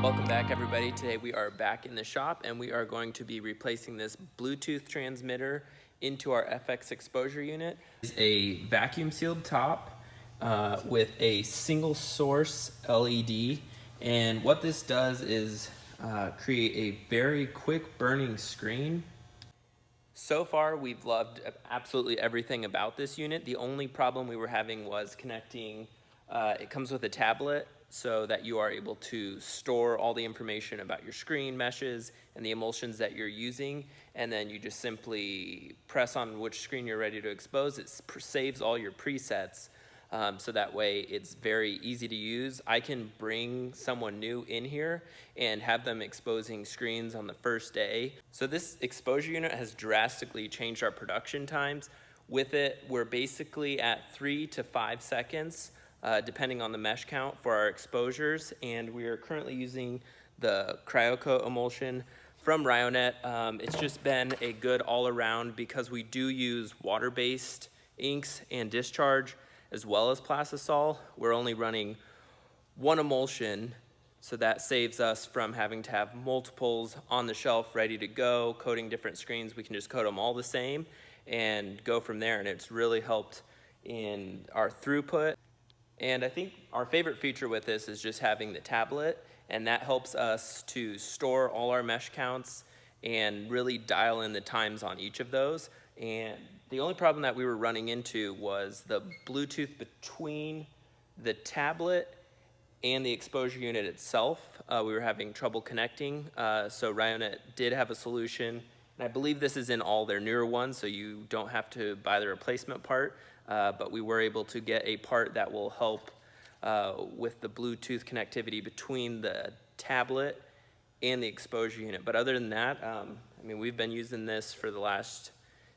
Welcome back, everybody. Today we are back in the shop and we are going to be replacing this Bluetooth transmitter into our FX Exposure Unit. It's a vacuum sealed top with a single source LED, and what this does is create a very quick burning screen. So far, we've loved absolutely everything about this unit. The only problem we were having was connecting. It comes with a tablet so that you are able to store all the information about your screen meshes and the emulsions that you're using, and then you just simply press on which screen you're ready to expose. It saves all your presets, so that way it's very easy to use. I can bring someone new in here and have them exposing screens on the first day. So this exposure unit has drastically changed our production times. With it, we're basically at 3 to 5 seconds, depending on the mesh count for our exposures, and we are currently using the Cryocoat emulsion from Ryonet. It's just been a good all-around because we do use water-based inks and discharge as well as plastisol. We're only running one emulsion, so that saves us from having to have multiples on the shelf ready to go, coating different screens. We can just coat them all the same and go from there, and it's really helped in our throughput. And I think our favorite feature with this is just having the tablet, and that helps us to store all our mesh counts and really dial in the times on each of those. And the only problem that we were running into was the Bluetooth between the tablet and the exposure unit itself. We were having trouble connecting, so Ryonet did have a solution, and I believe this is in all their newer ones, so you don't have to buy the replacement part. But we were able to get a part that will help with the Bluetooth connectivity between the tablet and the exposure unit. But other than that, I mean, we've been using this for the last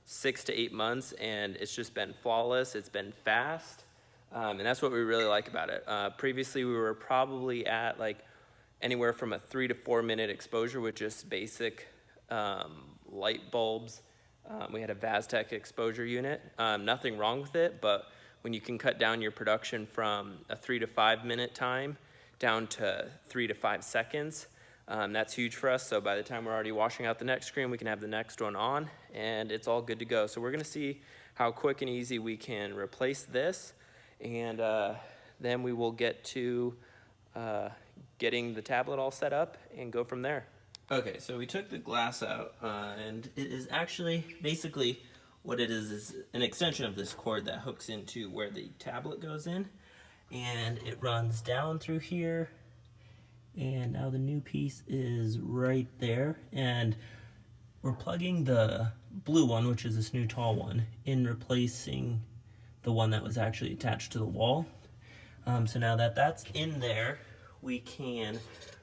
6 to 8 months, and it's just been flawless. It's been fast, and that's what we really like about it. Previously, we were probably at like anywhere from a 3 to 4 minute exposure with just basic light bulbs. We had a Vaztec exposure unit. Nothing wrong with it, but when you can cut down your production from a 3 to 5 minute time down to 3 to 5 seconds, that's huge for us. So by the time we're already washing out the next screen, we can have the next one on, and it's all good to go. So we're gonna see how quick and easy we can replace this, and then we will get to getting the tablet all set up and go from there. Okay, so we took the glass out, and it is actually, basically, what it is an extension of this cord that hooks into where the tablet goes in, and it runs down through here, and now the new piece is right there, and we're plugging the blue one, which is this new tall one, in replacing the one that was actually attached to the wall. So now that that's in there, we can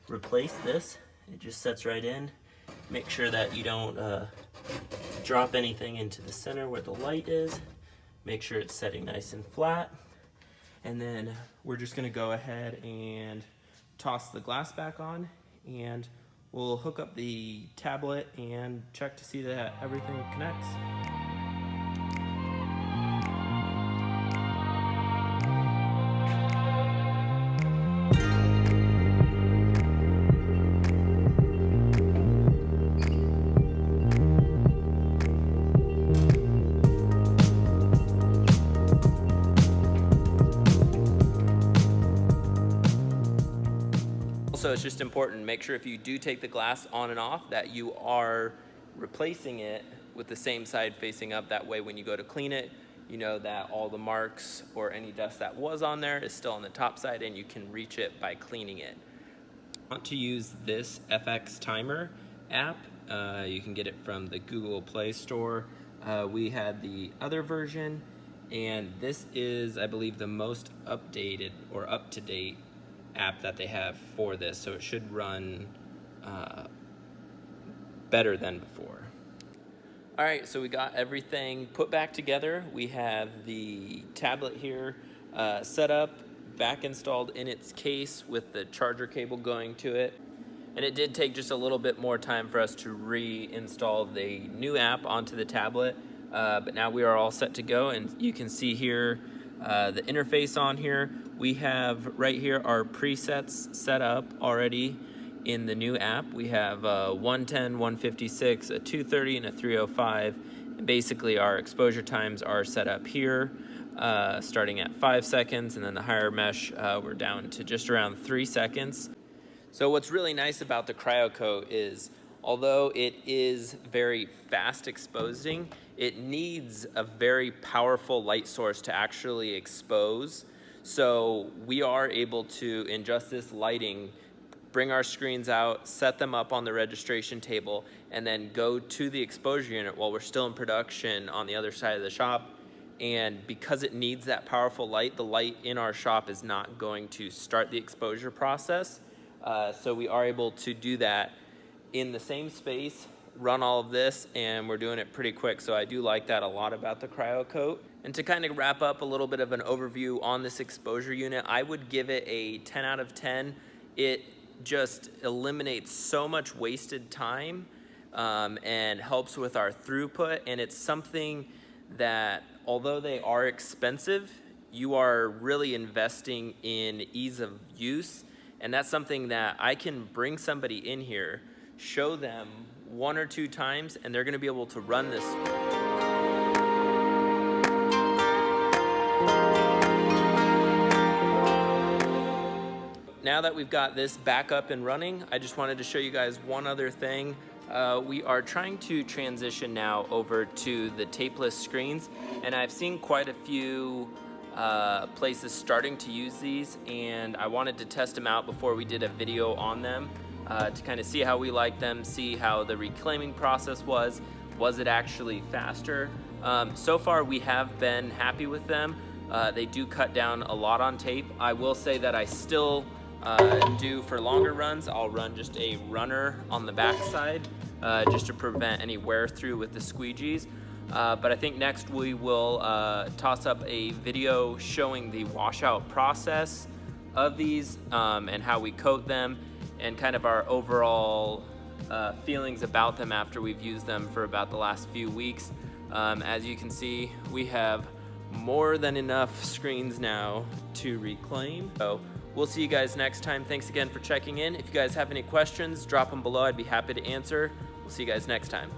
replace this. It just sets right in. Make sure that you don't drop anything into the center where the light is. Make sure it's setting nice and flat. And then we're just gonna go ahead and toss the glass back on, and we'll hook up the tablet and check to see that everything connects. Also, it's just important to make sure if you do take the glass on and off that you are replacing it with the same side facing up. That way when you go to clean it, you know that all the marks or any dust that was on there is still on the top side, and you can reach it by cleaning it. I want to use this FX Timer app. You can get it from the Google Play Store. We had the other version, and this is, I believe, the most updated or up-to-date app that they have for this, so it should run better than before. All right, so we got everything put back together. We have the tablet here set up, back installed in its case with the charger cable going to it. And it did take just a little bit more time for us to reinstall the new app onto the tablet, but now we are all set to go, and you can see here the interface on here. We have right here our presets set up already, In the new app, we have a 110, 156, a 230, and a 305. And basically, our exposure times are set up here, starting at 5 seconds, and then the higher mesh, we're down to just around 3 seconds. So what's really nice about the CryoCoat is, although it is very fast exposing, it needs a very powerful light source to actually expose. So we are able to, in just this lighting, bring our screens out, set them up on the registration table, and then go to the exposure unit while we're still in production on the other side of the shop. And because it needs that powerful light, the light in our shop is not going to start the exposure process. So we are able to do that in the same space, run all of this, and we're doing it pretty quick. So I do like that a lot about the CryoCoat. And to kind of wrap up a little bit of an overview on this exposure unit, I would give it a 10 out of 10. It just eliminates so much wasted time and helps with our throughput. And it's something that, although they are expensive, you are really investing in ease of use. And that's something that I can bring somebody in here, show them 1 or 2 times, and they're gonna be able to run this. Now that we've got this back up and running, I just wanted to show you guys one other thing. We are trying to transition now over to the tapeless screens, and I've seen quite a few places starting to use these, and I wanted to test them out before we did a video on them to kind of see how we like them, see how the reclaiming process was it actually faster. So far we have been happy with them. They do cut down a lot on tape. I will say that I still do, for longer runs, I'll run just a runner on the back side just to prevent any wear through with the squeegees. But I think next we will toss up a video showing the washout process of these and how we coat them and kind of our overall feelings about them after we've used them for about the last few weeks. As you can see, we have more than enough screens now to reclaim. So we'll see you guys next time. Thanks again for checking in. If you guys have any questions, drop them below. I'd be happy to answer. We'll see you guys next time.